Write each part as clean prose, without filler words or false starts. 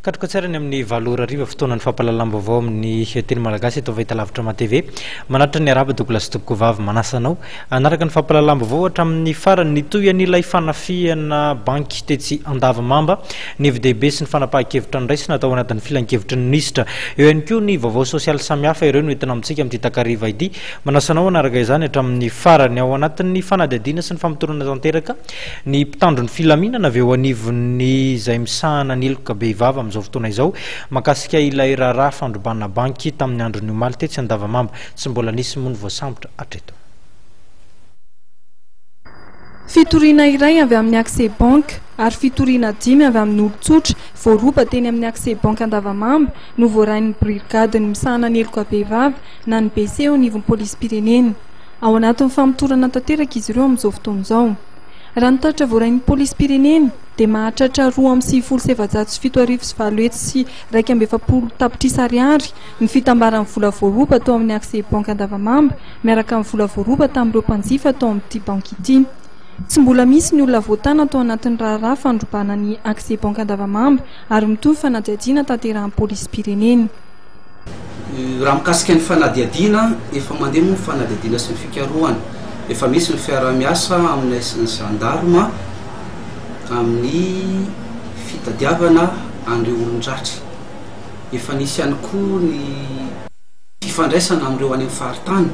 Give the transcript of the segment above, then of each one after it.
Katrokatsarany amin'ny valora riva fotoana ny fampalalam-baovao amin'ny teny malagasy eto vahita lavitra ma TV manatra ny araba Douglas Tokovavy manasanao anaraka ny fampalalam-baovao hatramin'ny farany nitoy ilay fanafihana banky tetsy Andavamamba ny evi-dehibe sy ny fanapahan-kevitra ny raisina atao anatin'ny filan-kevitry ny nisitra eo ihany koa ny vaovao sosialy samihafa ireo no entina amintsika amin'ity takariva ity manasanao anaraka izany hatramin'ny farany ao anatin'ny fanadihadiana sy ny famotorana tanteraka ny mpitandro ny filaminana avy eo anivon'ny izay misahana ny heloka bevava amin'izao fotoana izao mahakasika ilay raharaha fandrobana banky tamin'ny andron'ny omaly tetsy Andavamamba tsy mbola nisy moa ny voasambotra hatreto. Fitoriana iray avy amin'ny Acces Banque ary fitoriana 5 avy amin'ny olon-tsotra voaroba teny amin'ny Acces Banque Andavamamba no voarain'ny brigade ny misahana ny heloka bevava na ny Bc ao anivon'ny polisy pirenena ao anatin'ny famotorana tanteraka izy ireo amin'izao fotoana izao. Raha ny tatra voarain'ny polisy pirenena dia mahatratra 2,707 sy 2,7 tapitrisa ariary ny fitambaran'ny vola voaroba tao amin'ny Acces Banque Andavamamba miaraka amin'ny vola voaroba tamin'ireo mpanjifa tao amin'ity banky ity. Tsy mbola misy ny olona voatana tao anatin'ny raharaha fandrobana ny Acces Banque Andavamamba ary mitovy fanadihadiana tanterahan'ny polisy pirenena. Raha mikasika ny fanadihadiana efa mandeha moa ny fanadihadiana sy ny fikarohana efa misy ny fiara-miasa amin'ny sy ny gendarme amin'ny fitadiavana an'ireo olon-dratra efa nisy ihany koa ny fifandraisana amin'ireo any amin'ny faritany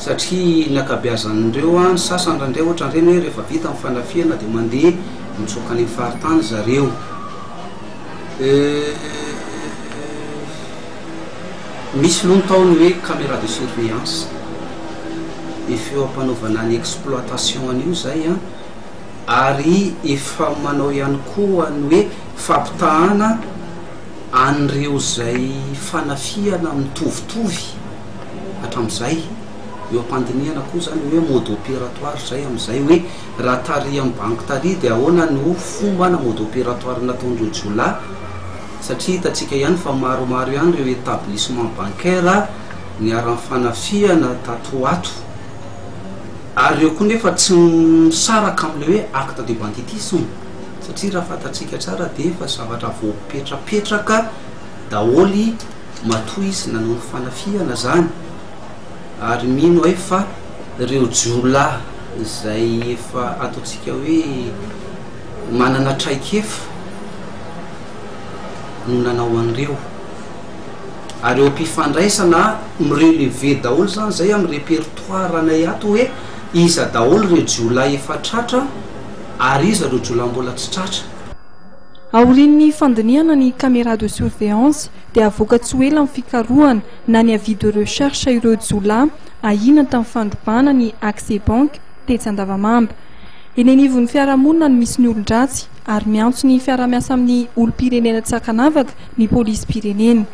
satria ny ankabeazan'ireo ny sasany randray ohatra ireny hoe rehefa vita amin'ny fanafihana dia mandeha mitsoka any amin'ny faritany zareo. Misy loha ny taony hoe caméra de surveillance efa eo ampanaovana ny exploitation an'io zay ary efa manao ihany koa ny hoe fampitahana an'ireo zay fanafihana mitovitovy hatramin'izay eo ampandinihana koa zany hoe mode opératoire zay amin'izay hoe raha tary amin'ny banky tary dia ahoana no fomba na mode opératoire nataondreo jiola satria hitatsika ihany fa maromaro ihany ireo établissement bancaire ny aran'ny fanafihana tatoato ary eo koa nefa tsy misaraka amin'ilay hoe acte de banditisme satria raha fantatsika tsara dia efa zavatra voapetrapetraka daholy matoy izy nanao ny fanafihana zany ary mino hoe fa ireo jiola izay efa ataontsika hoe manana traikefa no nanao an'ireo ary eo ampifandraisana mirelevé daholo zany zay amin'ny répertoire anay ato hoe iza daholo ireo jiola efa tratra ary iza ireo jiola mbola tsy tratra. Aorian'ny fandinihana ny caméra de surveillance dia avoaka tsy ho ela amin'ny fikarohana na ny avis de recherche ireo jiola ahina tamin'ny fandrobana ny Acces Banque tetsy Andavamamba. Eny anivon'ny fiarahamonina no misy ny olon-dratsy ary miantso ny fiara-miasa amin'ny olo-pirenena tsy hakanavaka ny polisy pirenena.